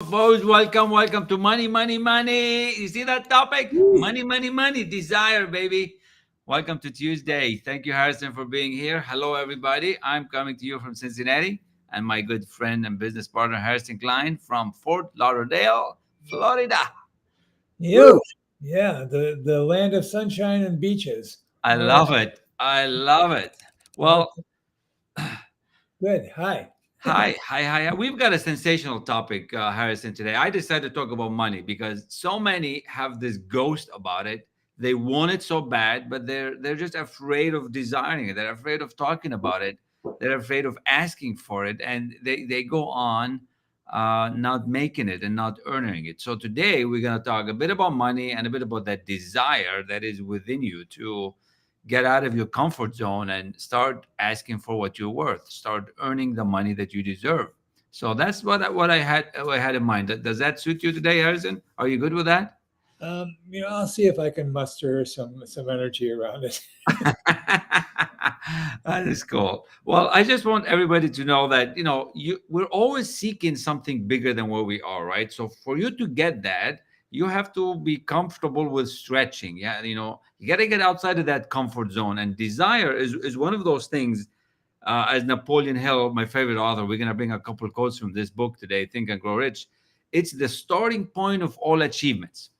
folks. Welcome to Money, Money, Money. You see that topic? Money, money, money. Desire, baby. Welcome to Tuesday. Thank you, Harrison, for being here. Hello, everybody. I'm coming to you from Cincinnati, and my good friend and business partner, Harrison Klein, from Fort Lauderdale, Florida. Woo! You, yeah, the land of sunshine and beaches. I Where love it. I love it. Well, okay, good. Hi. hi. We've got a sensational topic, Harrison, today. I decided to talk about money because so many have this ghost about it. They want it so bad, but they're just afraid of desiring it. They're afraid of talking about it. They're afraid of asking for it, and they go on not making it and not earning it. So today we're gonna talk a bit about money and a bit about that desire that is within you to get out of your comfort zone and start asking for what you're worth. Start earning the money that you deserve. So that's what I had in mind. Does that suit you today, Harrison? Are you good with that? I'll see if I can muster some energy around it. That is cool. Well, I just want everybody to know that we're always seeking something bigger than where we are, right? So for you to get that, you have to be comfortable with stretching. Yeah, you got to get outside of that comfort zone, and desire is one of those things. As Napoleon Hill, my favorite author, we're gonna bring a couple of quotes from this book today, Think and Grow Rich. It's the starting point of all achievements,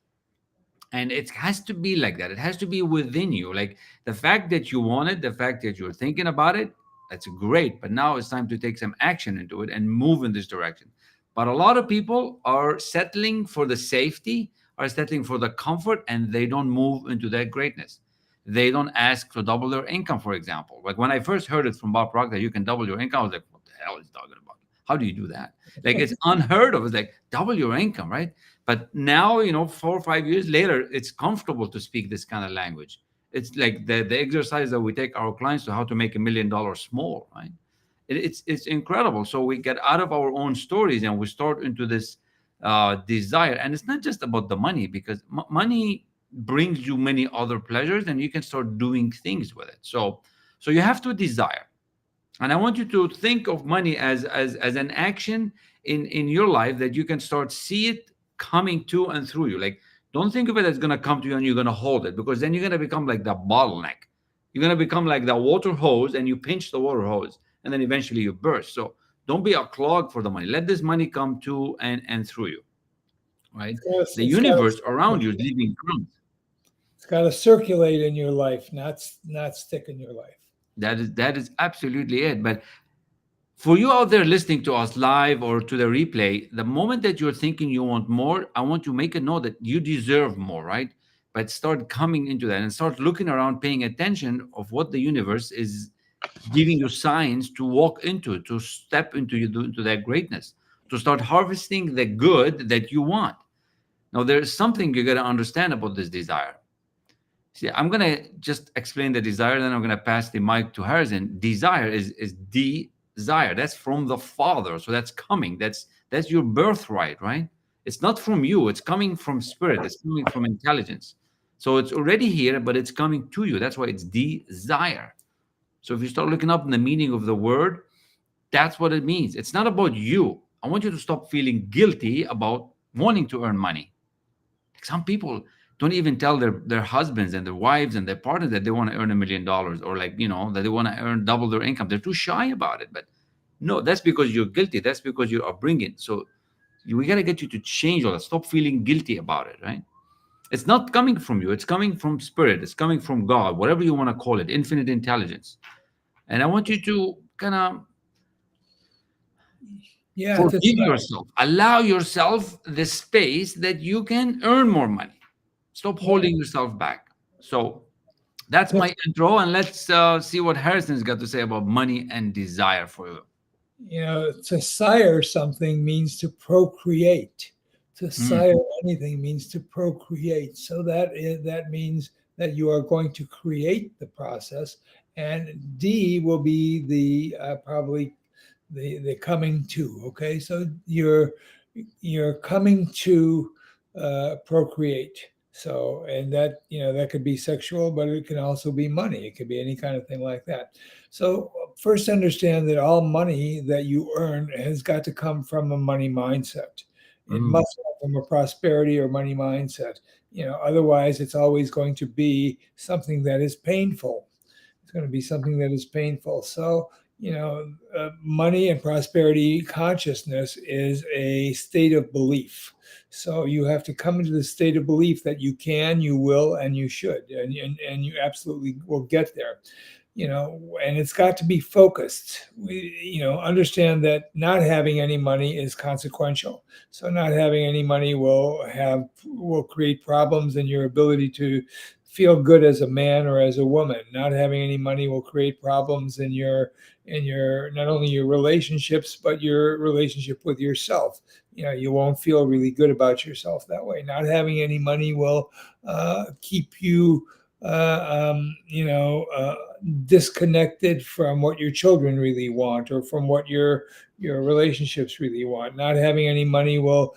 and it has to be like that. It has to be within you. Like the fact that you want it, the fact that you're thinking about it, that's great, but now it's time to take some action into it and move in this direction. But a lot of people are settling for the safety, are settling for the comfort, and they don't move into that greatness. They don't ask to double their income, for example. Like when I first heard it from Bob Proctor, you can double your income, I was like, what the hell is he talking about? How do you do that? Like it's unheard of. It's like double your income, right? But now, 4 or 5 years later, it's comfortable to speak this kind of language. It's like the exercise that we take our clients to how to make $1 million small, right? It's incredible. So we get out of our own stories and we start into this desire. And it's not just about the money, because money brings you many other pleasures, and you can start doing things with it. So you have to desire. And I want you to think of money as an action in your life that you can start see it coming to and through you. Like, don't think of it as going to come to you and you're going to hold it, because then you're going to become like the bottleneck. You're going to become like the water hose, and you pinch the water hose, and then eventually you burst. So don't be a clog for the money. Let this money come to and through you, right? The It's got universe around you is leaving crumbs. it's got to circulate in your life, not stick in your life. That is absolutely it. But for you out there listening to us live or to the replay, the moment that you're thinking you want more, I want you to make a note that you deserve more, right? But start coming into that and start looking around, paying attention of what the universe is giving you signs to walk into, to step into that greatness, to start harvesting the good that you want. Now, there's something you got to understand about this desire. See, I'm gonna just explain the desire, then I'm gonna pass the mic to Harrison. Desire is desire. That's from the Father, so that's coming. That's your birthright, right? It's not from you. It's coming from spirit. It's coming from intelligence. So it's already here, but it's coming to you. That's why it's desire. So if you start looking up in the meaning of the word, that's what it means. It's not about you. I want you to stop feeling guilty about wanting to earn money. Like some people don't even tell their husbands and their wives and their partners that they want to earn $1 million, or like, that they want to earn double their income. They're too shy about it. But no, that's because you're guilty. That's because you're upbringing. So we got to get you to change all that. Stop feeling guilty about it, right? It's not coming from you. It's coming from spirit. It's coming from God, whatever you want to call it, infinite intelligence. And I want you to kind of Yeah, forgive that's right. yourself. Allow yourself the space that you can earn more money. Stop Yeah, holding yourself back. So that's that's my intro, and let's see what Harrison's got to say about money and desire for you. to sire something means to procreate. To Mm, sire anything means to procreate. So that means that you are going to create the process, and D will be the probably the coming to. Okay, so you're coming to procreate. So, and that that could be sexual, but it can also be money. It could be any kind of thing like that. So first, understand that all money that you earn has got to come from a money mindset. It Mm. must come from a prosperity or money mindset. Otherwise, it's always going to be something that is painful. It's going to be something that is painful. So, money and prosperity consciousness is a state of belief. So you have to come into the state of belief that you can, you will, and you should, and you absolutely will get there. And it's got to be focused. Understand that not having any money is consequential. So not having any money will create problems in your ability to feel good as a man or as a woman. Not having any money will create problems in your not only your relationships but your relationship with yourself. You won't feel really good about yourself that way. Not having any money will keep you disconnected from what your children really want or from what your relationships really want. Not having any money will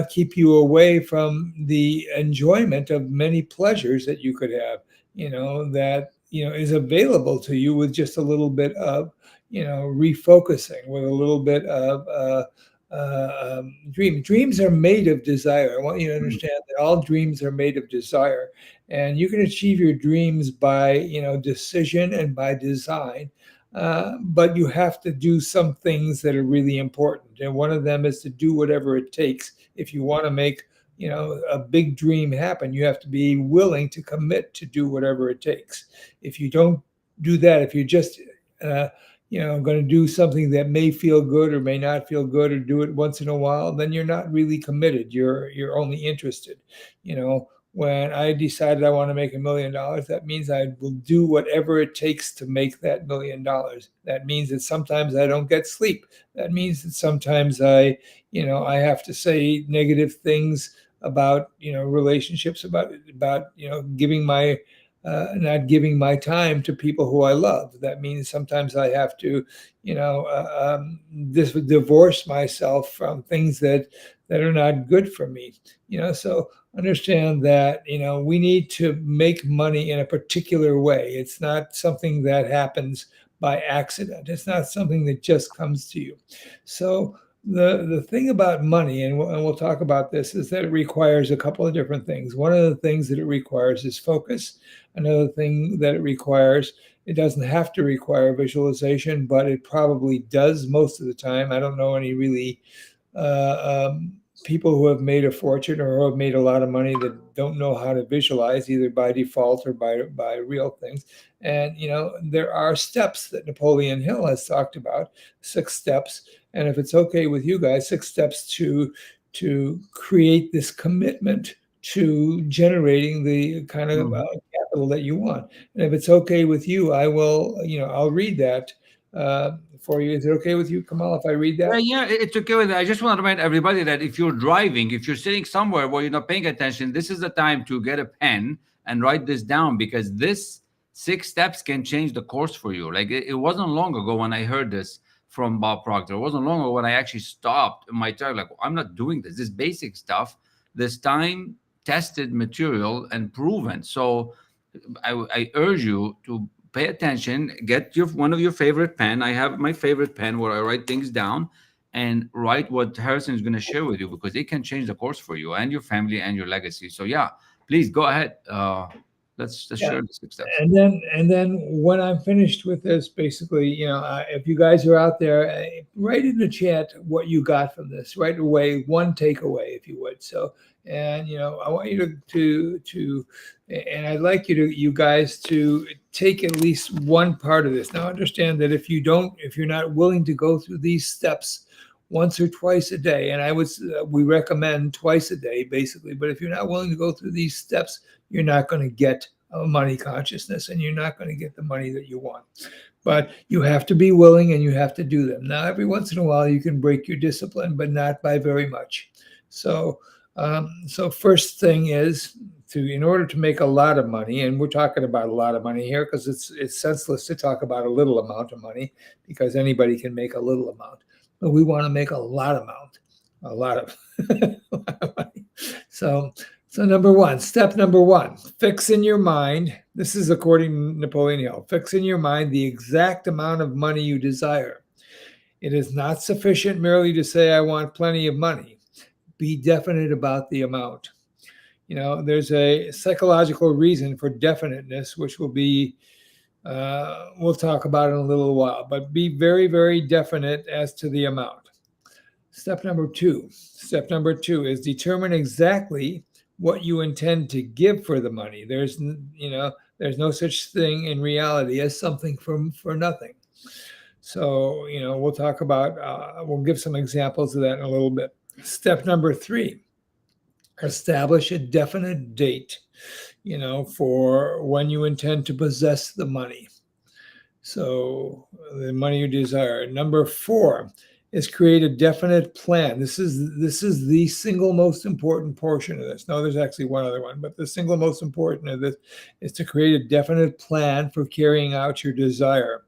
keep you away from the enjoyment of many pleasures that you could have, that is available to you with just a little bit of refocusing, with a little bit of dreams are made of desire. I want you to Mm. understand that all dreams are made of desire, and you can achieve your dreams by decision and by design. But you have to do some things that are really important, and one of them is to do whatever it takes. If you want to make a big dream happen, you have to be willing to commit to do whatever it takes. If you don't do that, if you're just uh, going to do something that may feel good or may not feel good, or do it once in a while, then you're not really committed. You're only interested. When I decided I want to make $1 million, that means I will do whatever it takes to make that $1 million. That means that sometimes I don't get sleep. That means that sometimes I have to say negative things about relationships, about giving my not giving my time to people who I love. That means sometimes I have to, divorce myself from things that are not good for me. So understand that we need to make money in a particular way. It's not something that happens by accident. It's not something that just comes to you. So the thing about money, and we'll talk about this, is that it requires a couple of different things. One of the things that it requires is focus. Another thing that it requires, it doesn't have to require visualization, but it probably does most of the time. I don't know any really people who have made a fortune or who have made a lot of money that don't know how to visualize, either by default or by real things. And there are steps that Napoleon Hill has talked about, 6 steps. And if it's okay with you guys, 6 steps to create this commitment to generating the kind of Mhm. capital that you want. And if it's okay with you, I'll read that for you. Is it okay with you, Kamal, if I read Yeah, that? yeah, it's okay with that. I just want to remind everybody that if you're driving, if you're sitting somewhere where you're not paying attention, this is the time to get a pen and write this down, because this 6 steps can change the course for you. Like it wasn't long ago when I heard this from Bob Proctor. It wasn't long ago when I actually stopped in my tire. Like, I'm not doing this. This basic stuff, this time tested material and proven. So I urge you to pay attention. Get your one of your favorite pen. I have my favorite pen where I write things down, and write what Harrison is going to share with you, because it can change the course for you and your family and your legacy. So yeah, please go ahead. Let's Yeah. share the 6 steps. And then when I'm finished with this, basically, if you guys are out there, write in the chat what you got from this right away, one takeaway, if you would. So, and I want you and I'd like you guys to take at least one part of this. Now, understand that if you're not willing to go through these steps once or twice a day, and we recommend twice a day, basically. But if you're not willing to go through these steps, you're not going to get money consciousness, and you're not going to get the money that you want. But you have to be willing, and you have to do them. Now, every once in a while, you can break your discipline, but not by very much. So first thing is, in order to make a lot of money, and we're talking about a lot of money here because it's senseless to talk about a little amount of money, because anybody can make a little amount, but we want to make a lot of, a lot of money. So step number one, fix in your mind. This is according to Napoleon Hill. Fix in your mind the exact amount of money you desire. It is not sufficient merely to say, I want plenty of money. Be definite about the amount. There's a psychological reason for definiteness, which we'll talk about in a little while, but be very, very definite as to the amount. Step number two. Step number two is determine exactly what you intend to give for the money. There's no such thing in reality as something for nothing. So, we'll talk about, we'll give some examples of that in a little bit. Step number three, establish a definite date, for when you intend to possess the money. So, the money you desire. Number four is create a definite plan. This is the single most important portion of this. No, there's actually one other one, but the single most important of this is to create a definite plan for carrying out your desire.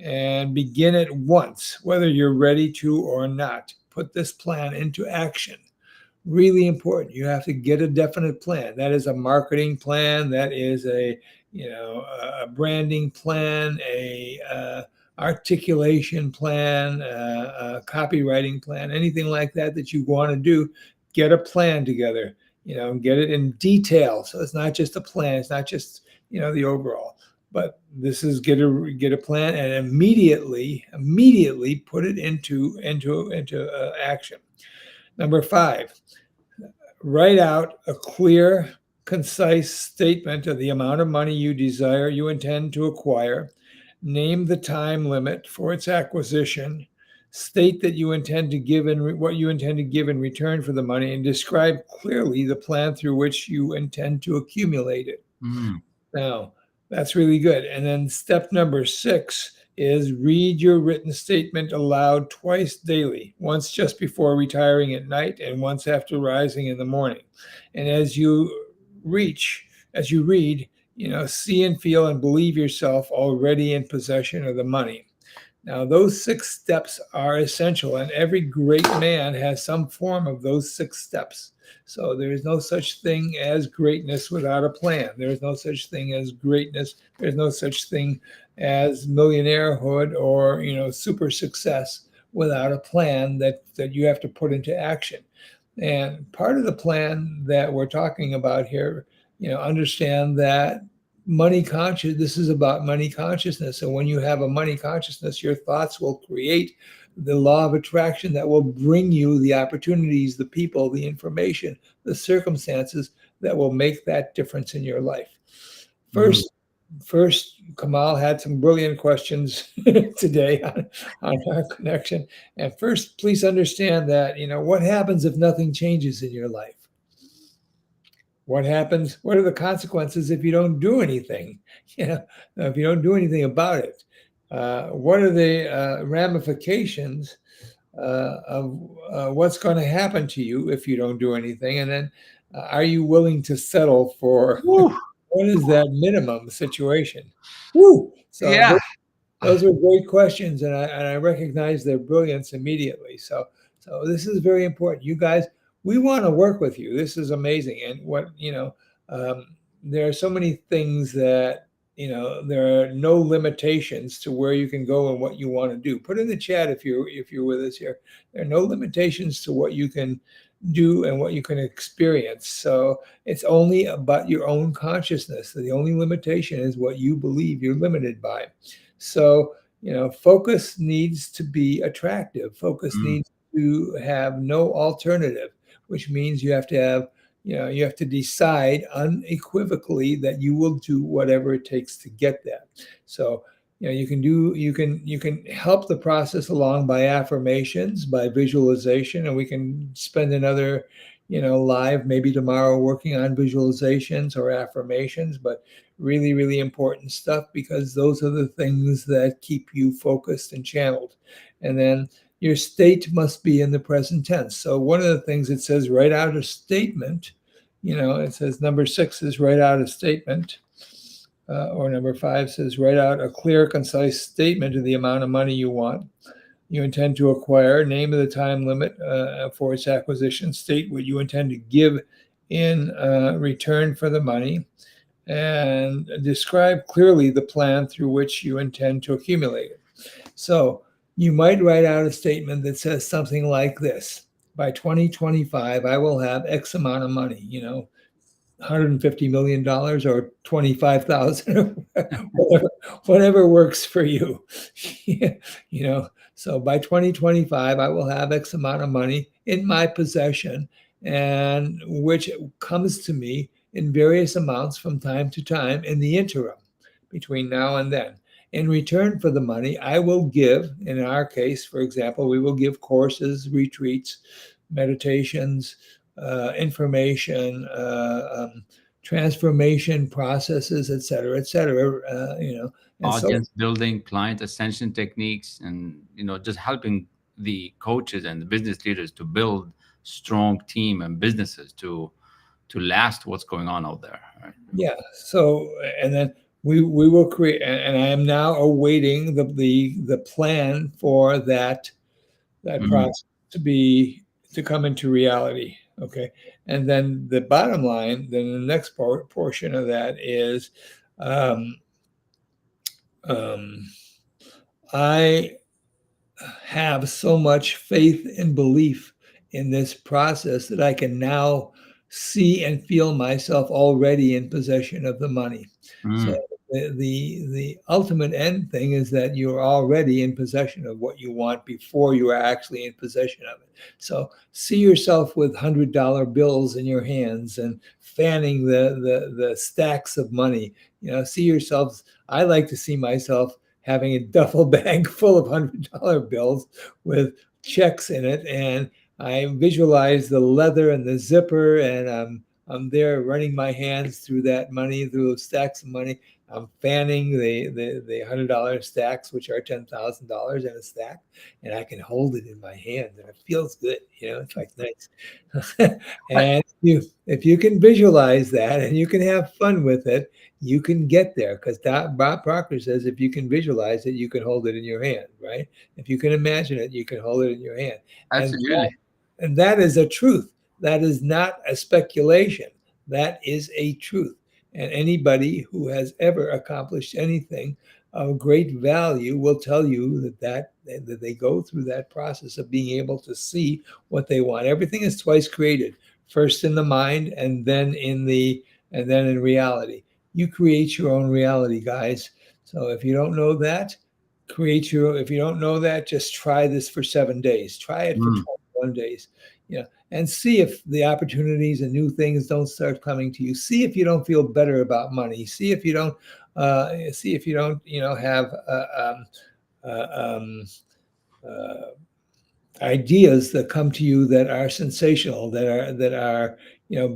And begin it once, whether you're ready to or not. Put this plan into action. Really important. You have to get a definite plan. That is a marketing plan. That is a branding plan, a articulation plan, a copywriting plan, anything like that you want to do. Get a plan together. Get it in detail. So it's not just a plan. It's not just the overall. But this is get a plan and immediately put it into action. Number five, write out a clear, concise statement of the amount of money you intend to acquire. Name the time limit for its acquisition. State that you intend to give what you intend to give in return for the money, and describe clearly the plan through which you intend to accumulate it. Now, that's really good. And then step number 6 is read your written statement aloud twice daily, once just before retiring at night and once after rising in the morning. And as you read, see and feel and believe yourself already in possession of the money. Now, those 6 steps are essential, and every great man has some form of those 6 steps. So there is no such thing as greatness without a plan. There is no such thing as greatness. There's no such thing as millionairehood or super success without a plan that you have to put into action. And part of the plan that we're talking about here, understand that this is about money consciousness. So when you have a money consciousness, your thoughts will create the law of attraction that will bring you the opportunities, the people, the information, the circumstances that will make that difference in your life. First, Kamal had some brilliant questions today on our connection. And first, please understand that, what happens if nothing changes in your life? What happens? What are the consequences if you don't do anything? If you don't do anything about it, what are the ramifications of what's going to happen to you if you don't do anything? And then, are you willing to settle for what is that minimum situation? Woo! So Yeah. those are great questions, and I recognize their brilliance immediately. So this is very important. You guys, we want to work with you. This is amazing. And there are so many things that, there are no limitations to where you can go and what you want to do. Put in the chat if you're with us here. There are no limitations to what you can do and what you can experience. So it's only about your own consciousness. The only limitation is what you believe you're limited by. So, focus needs to be attractive. Focus needs to have no alternative, which means you have to decide unequivocally that you will do whatever it takes to get that. So, you can help the process along by affirmations, by visualization, and we can spend another, live maybe tomorrow working on visualizations or affirmations, but really, really important stuff, because those are the things that keep you focused and channeled. And then your state must be in the present tense. So one of the things it says, write out a statement. It says number 6 is write out a statement. Or number 5 says, write out a clear, concise statement of the amount of money you intend to acquire, name of the time limit for its acquisition, state what you intend to give in return for the money, and describe clearly the plan through which you intend to accumulate it. So you might write out a statement that says something like this: by 2025, I will have X amount of money, $150 million or 25,000, whatever, whatever works for you. you so by 2025 I will have X amount of money in my possession, and which comes to me in various amounts from time to time in the interim between now and then. In return for the money, I will give, in our case, for example, we will give courses, retreats, meditations, information, transformation processes, et cetera, et cetera. And so Audience building, client ascension techniques, and just helping the coaches and the business leaders to build strong team and businesses to last what's going on out there. Right? yeah, so and then we will create, and I am now awaiting the plan for that Mm. process to come into reality. Okay, and then the bottom line, then the next portion of that is, um, um, I have so much faith and belief in this process that I can now see and feel myself already in possession of the money. So Mm. the ultimate end thing is that you're already in possession of what you want before you are actually in possession of it. So see yourself with $100 bills in your hands and fanning the stacks of money. See yourselves. I like to see myself having a duffel bag full of $100 bills with checks in it, and I visualize the leather and the zipper, and I'm there running my hands through that money, through those stacks of money. I'm fanning the $100 stacks, which are $10,000 in a stack, and I can hold it in my hand, and it feels good. It's like nice. I, And if you can visualize that and you can have fun with it, you can get there, because Bob Proctor says if you can visualize it, you can hold it in your hand, right? If you can imagine it, you can hold it in your hand. And absolutely. that is a truth. That is not a speculation. That is a truth. And anybody who has ever accomplished anything of great value will tell you that they go through that process of being able to see what they want. Everything is twice created, first in the mind and then in reality. You create your own reality, guys. So if you don't know that, if you don't know that, just try this for 7 days. Try it for Mm. 21 days. And see if the opportunities and new things don't start coming to you. See if you don't feel better about money. See if you don't, have uh, um, uh, ideas that come to you that are sensational, that are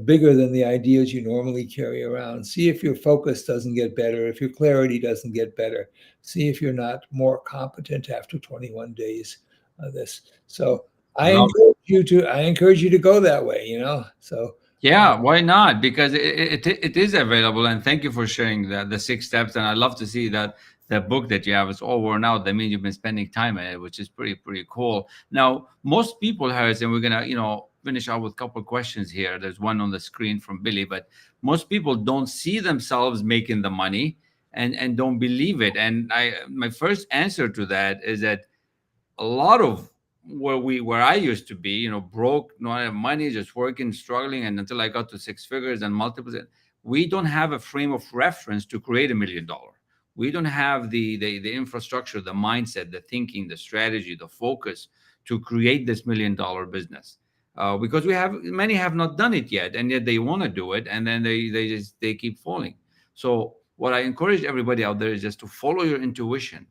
bigger than the ideas you normally carry around. See if your focus doesn't get better, if your clarity doesn't get better. See if you're not more competent after 21 days of this. So i Love it. encourage you to i encourage you to go that way. So Yeah, why not? Because it is available, and thank you for sharing the 6 steps. And I love to see that the book that you have is all worn out. That means you've been spending time in it, which is pretty cool. Now, most people, Harris, and we're gonna finish out with a couple of questions here. There's one on the screen from Billy, but most people don't see themselves making the money and don't believe it. And my first answer to that is that a lot of where I used to be, broke, not have money, just working, struggling, and until I got to six figures and multiples, we don't have a frame of reference to create $1 million. We don't have the infrastructure, the mindset, the thinking, the strategy, the focus to create this $1 million business. Because many have not done it yet, and yet they want to do it, and then they keep falling. So what I encourage everybody out there is just to follow your intuition.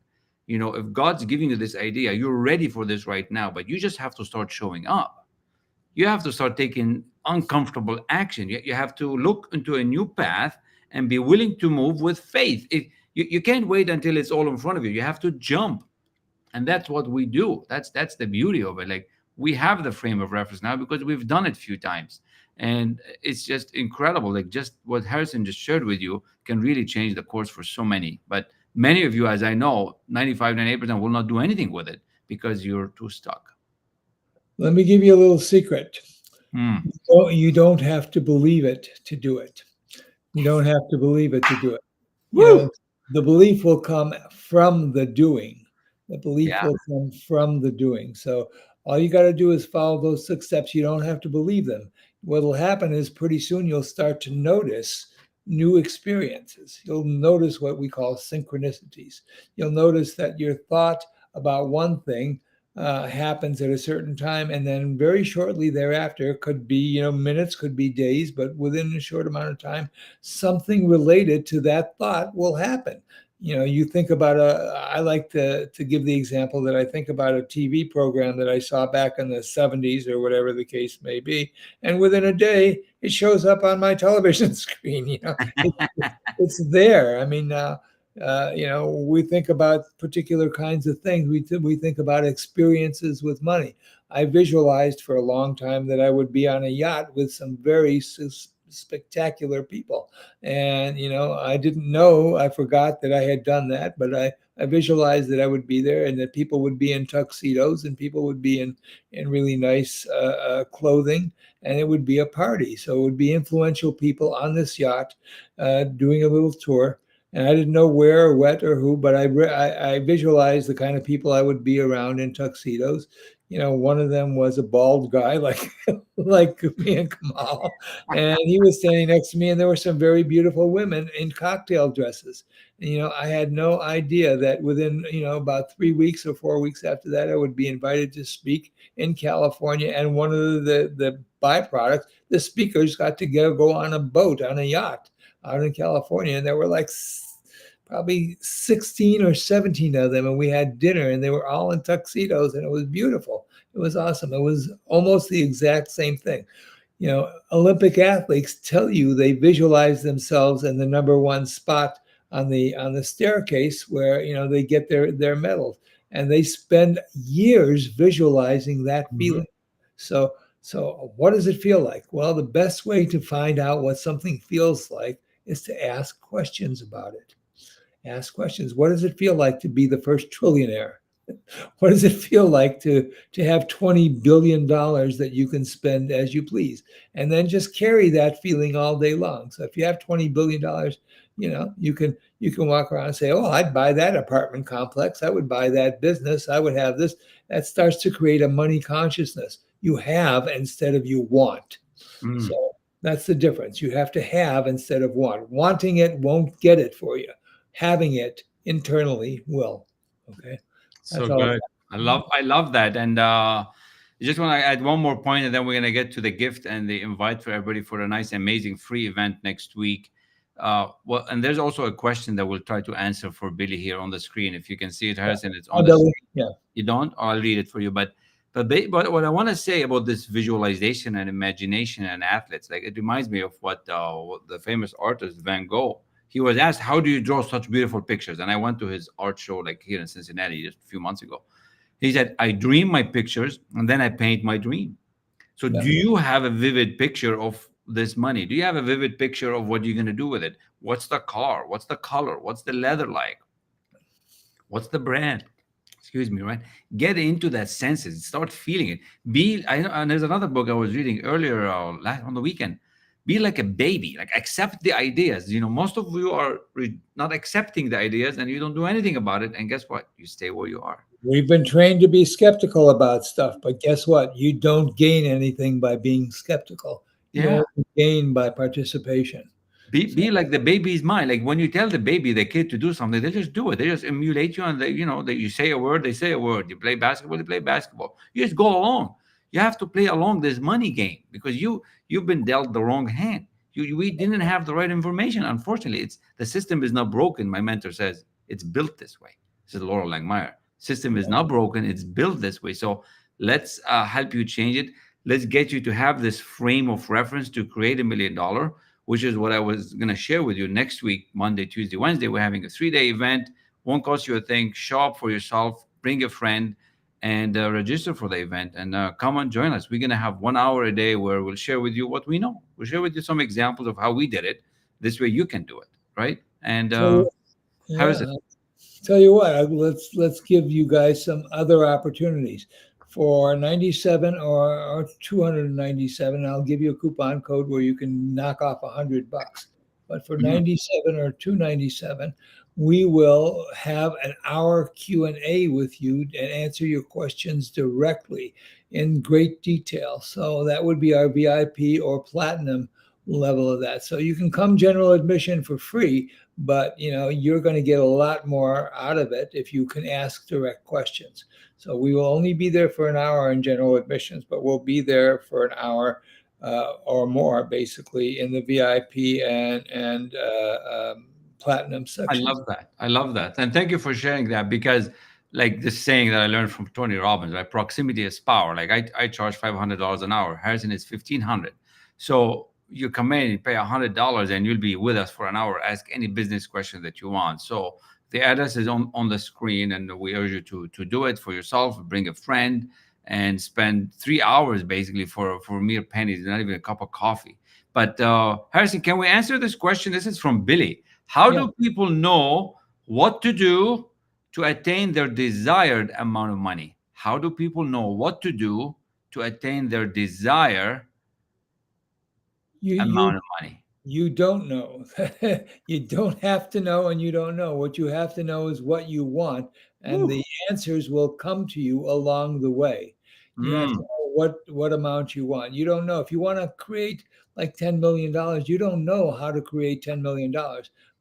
If God's giving you this idea, you're ready for this right now, but you just have to start showing up. You have to start taking uncomfortable action. You have to look into a new path and be willing to move with faith. You can't wait until it's all in front of you. You have to jump. And that's what we do. That's the beauty of it. Like, we have the frame of reference now because we've done it a few times. And it's just incredible. Like, just what Harrison just shared with you can really change the course for so many. But many of you, as I know, 95, 98% will not do anything with it because you're too stuck. let me give you a little secret. Hmm. You don't have to believe it to do it. You don't have to believe it to do it. you Woo! know the belief will come from the doing. The belief Yeah. will come from the doing. So All you got to do is follow those 6 steps. You don't have to believe them. What'll happen is pretty soon you'll start to notice new experiences. You'll notice what we call synchronicities. You'll notice that your thought about one thing happens at a certain time, and then very shortly thereafter, could be minutes, could be days, but within a short amount of time, something related to that thought will happen. You think about I like to give the example that I think about a TV program that I saw back in the 70s or whatever the case may be, and within a day it shows up on my television screen. It's there. I mean, we think about particular kinds of things. We think about experiences with money. I visualized for a long time that I would be on a yacht with some very spectacular people, and I didn't know. I forgot that I had done that, but I visualized that I would be there, and that people would be in tuxedos, and people would be in really nice clothing, and it would be a party. So it would be influential people on this yacht doing a little tour. And I didn't know where or what or who, but I visualized the kind of people I would be around in tuxedos. One of them was a bald guy like like me and Kamal, and he was standing next to me, and there were some very beautiful women in cocktail dresses. And, I had no idea that within about 3 weeks or 4 weeks after that, I would be invited to speak in California. And one of the byproducts, the speakers got to go on a boat on a yacht out in California, and there were like probably 16 or 17 of them, and we had dinner, and they were all in tuxedos, and it was beautiful. It was awesome. It was almost the exact same thing. Olympic athletes tell you they visualize themselves in the number one spot on the staircase where they get their medals, and they spend years visualizing that feeling. So what does it feel like? Well, the best way to find out what something feels like is to ask questions about it. Ask questions. What does it feel like to be the first trillionaire? What does it feel like to have $20 billion that you can spend as you please? And then just carry that feeling all day long. So if you have $20 billion, you can walk around and say, oh, I'd buy that apartment complex. I would buy that business. I would have this. That starts to create a money consciousness. You have instead of you want. So that's the difference. You have to have instead of want. Wanting it won't get it for you. Having it internally will. Okay. So That's all. good. I love that. And just want to add one more point, and then we're gonna get to the gift and the invite for everybody for a nice, amazing free event next week. Well, and there's also a question that we'll try to answer for Billy here on the screen. If you can see it, Harrison, it's on the screen. Yeah. You don't? I'll read it for you. But what I want to say about this visualization and imagination and athletes, like it reminds me of what the famous artist Van Gogh. He was asked, "How do you draw such beautiful pictures?" And I went to his art show like here in Cincinnati just a few months ago. He said, "I dream my pictures and then I paint my dream." So, Yeah. do you have a vivid picture of this money? Do you have a vivid picture of what you're going to do with it? What's the car? What's the color? What's the leather like? What's the brand? Excuse me, right? Get into that senses. Start feeling it. And there's another book I was reading earlier on the weekend. Be like a baby. Like accept the ideas. Most of you are not accepting the ideas, and you don't do anything about it. And guess what? You stay where you are. We've been trained to be skeptical about stuff, but guess what? You don't gain anything by being skeptical. You Yeah. only gain by participation. Be like the baby's mind. Like when you tell the kid to do something, they just do it. They just emulate you, and you say a word, they say a word. You play basketball, they play basketball. You just go along. You have to play along this money game because you've been dealt the wrong hand. We didn't have the right information. Unfortunately, the system is not broken. My mentor says it's built this way. This is Laurel Langmeyer. System is not broken. It's built this way. So let's help you change it. Let's get you to have this frame of reference to create $1 million, which is what I was going to share with you next week, Monday, Tuesday, Wednesday. We're having a 3-day event. Won't cost you a thing. Show up for yourself, bring a friend, and register for the event. And come and join us. We're going to have 1 hour a day where we'll share with you what we know. We'll share with you some examples of how we did it. This way you can do it, right? And how is it? Tell you what, let's give you guys some other opportunities. For 97 or 297, I'll give you a coupon code where you can knock off $100. but for Mhm. 97 or 297, we will have an hour Q&A with you and answer your questions directly in great detail. So that would be our VIP or platinum level of that. So you can come general admission for free, but you're going to get a lot more out of it if you can ask direct questions. So we will only be there for an hour in general admissions, but we'll be there for an hour or more, basically, in the VIP and platinum I sections. love that. I love that. And thank you for sharing that because, like this saying that I learned from Tony Robbins, right? Proximity is power. Like I charge $500 an hour. Harrison is 1,500. So you come in, you pay $100, and you'll be with us for an hour. Ask any business question that you want. So the address is on the screen, and we urge you to do it for yourself. Bring a friend and spend 3 hours basically for mere pennies, not even a cup of coffee. But Harrison, can we answer this question? This is from Billy. How Yeah. do people know what to do to attain their desired amount of money? How do people know what to do to attain their desired You amount you of money? You don't know. You don't have to know, and you don't know. What you have to know is what you want, and Woo. the answers will come to you along the way. You have to Mm, know what amount you want. You don't know if you want to create like $10 million. You don't know how to create $10 million.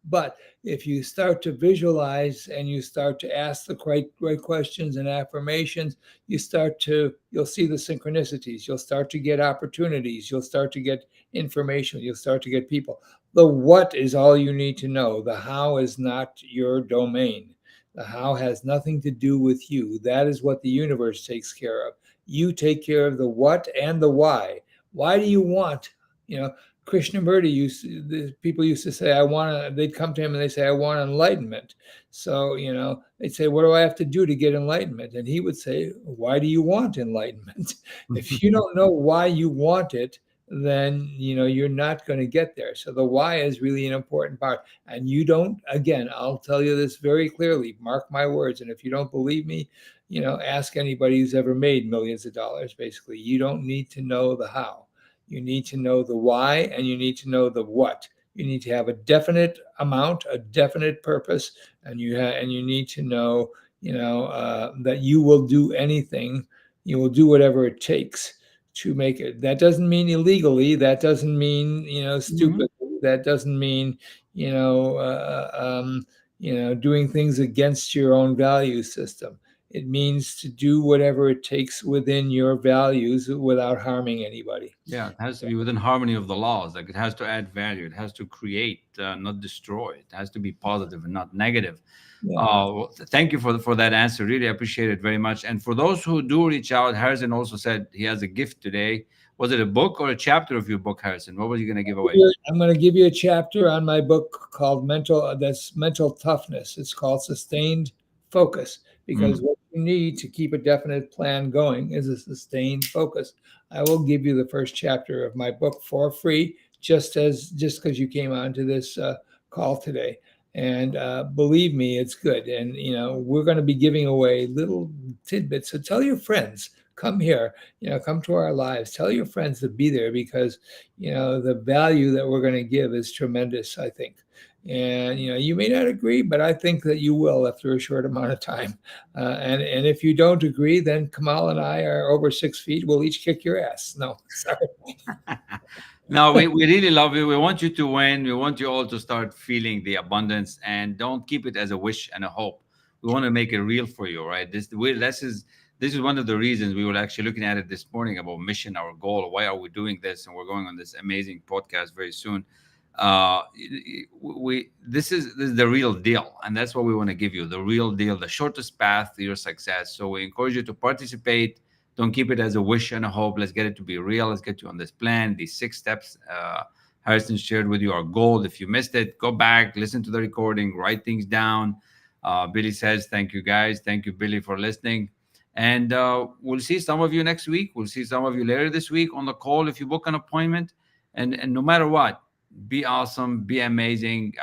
But if you start to visualize and you start to ask the right questions and affirmations, you'll see the synchronicities. You'll start to get opportunities. You'll start to get information. You'll start to get people. The what is all you need to know. The how is not your domain. The how has nothing to do with you. That is what the universe takes care of. You take care of the what and the why. Why do you want? You know, Krishnamurti the people used to say, I want to, they'd come to him and they say, I want enlightenment. So, they'd say, what do I have to do to get enlightenment? And he would say, why do you want enlightenment? If you don't know why you want it, then you're not going to get there. So the why is really an important part. And you don't, again, I'll tell you this very clearly, mark my words. And if you don't believe me, ask anybody who's ever made millions of dollars. Basically, you don't need to know the how. You need to know the why, and you need to know the what. You need to have a definite amount, a definite purpose, and you need to know that you will do anything, you will do whatever it takes to make it. That doesn't mean illegally. That doesn't mean mhm. stupid. That doesn't mean you know uh, um, doing things against your own value system. It means to do whatever it takes within your values without harming anybody. Yeah, it has to be within harmony of the laws. Like it has to add value. It has to create, not destroy. It has to be positive and not negative. Yeah. Well, thank you for that answer. Really appreciate it very much. And for those who do reach out, Harrison also said he has a gift today. Was it a book or a chapter of your book, Harrison? What was you going to give away? I'm going to give you a chapter on my book called that's mental toughness. It's called Sustained Focus, because Mm. what you need to keep a definite plan going is a sustained focus. I will give you the first chapter of my book for free, just because you came onto this call today. And believe me, it's good. And we're going to be giving away little tidbits. So tell your friends, come here, come to our lives. Tell your friends to be there, because the value that we're going to give is tremendous, I think. And you may not agree, but I think that you will after a short amount of time. And if you don't agree, then Kamal and I are over 6 feet. We'll each kick your ass. No, sorry. No, we really love you. We want you to win. We want you all to start feeling the abundance, and don't keep it as a wish and a hope. We want to make it real for you, right? This is one of the reasons we were actually looking at it this morning about mission, our goal. Why are we doing this? And we're going on this amazing podcast very soon. We this is the real deal, and that's what we want to give you, the real deal, the shortest path to your success. So we encourage you to participate. Don't keep it as a wish and a hope. Let's get it to be real. Let's get you on this plan. These 6 steps Harrison shared with you are gold. If you missed it, go back, listen to the recording, write things down. Billy says, thank you guys. Thank you, Billy, for listening. And we'll see some of you next week. We'll see some of you later this week on the call if you book an appointment. And no matter what, be awesome, be amazing.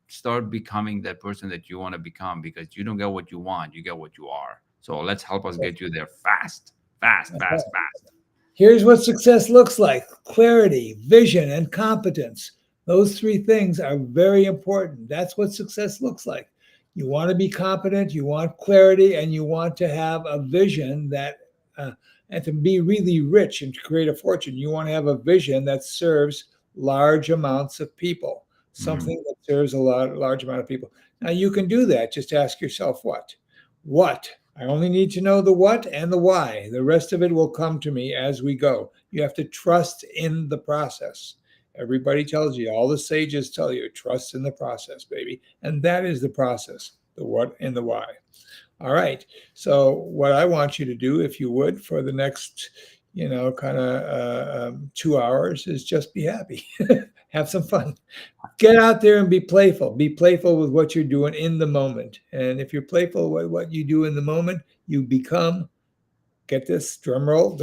Start becoming that person that you want to become, because you don't get what you want, you get what you are. So let's help us get you there fast, fast, fast, fast. Here's what success looks like: clarity, vision, and competence. Those three things are very important. That's what success looks like. You want to be competent, you want clarity, and you want to have a vision that, uh, and to be really rich and to create a fortune, you want to have a vision that serves large amounts of people, Mm. something that serves large amount of people. Now you can do that. Just ask yourself what? What? I only need to know the what and the why. The rest of it will come to me as we go. You have to trust in the process. Everybody tells you, all the sages tell you, trust in the process, baby. And that is the process, the what and the why. All right. So, what I want you to do, if you would, for the next, kind of 2 hours is just be happy, have some fun, get out there and be playful. Be playful with what you're doing in the moment. And if you're playful with what you do in the moment, you become, get this drum roll,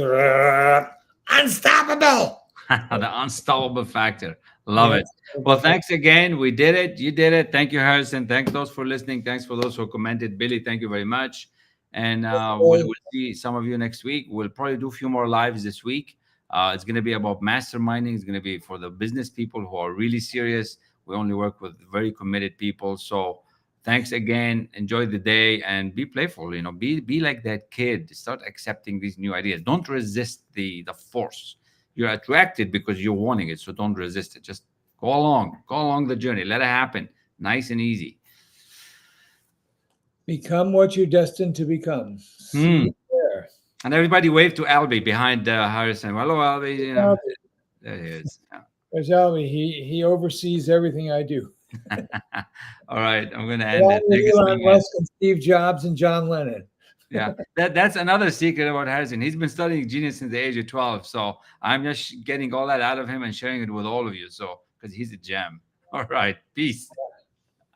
unstoppable. The unstoppable factor. Love Yes. it. Well, thanks again. We did it. You did it. Thank you, Harrison. Thanks those for listening. Thanks for those who commented. Billy, thank you very much. And we'll see some of you next week. We'll probably do a few more lives this week. It's going to be about masterminding. It's going to be for the business people who are really serious. We only work with very committed people. So thanks again. Enjoy the day and be playful. Be like that kid. Start accepting these new ideas. Don't resist the force. You're attracted because you're wanting it, so don't resist it. Just go along the journey, let it happen, nice and easy. Become what you're destined to become. See Hmm. you there. And everybody wave to Albie behind Harrison. Hello, Albie. There he is. There's Albie. He oversees everything I do. Yeah. All right, I'm gonna end Along it. with Thank you so Elon much. Musk and Steve Jobs and John Lennon. Yeah, that's another secret about Harrison. He's been studying genius since the age of 12. So I'm just getting all that out of him and sharing it with all of you. So because he's a gem. All right, peace.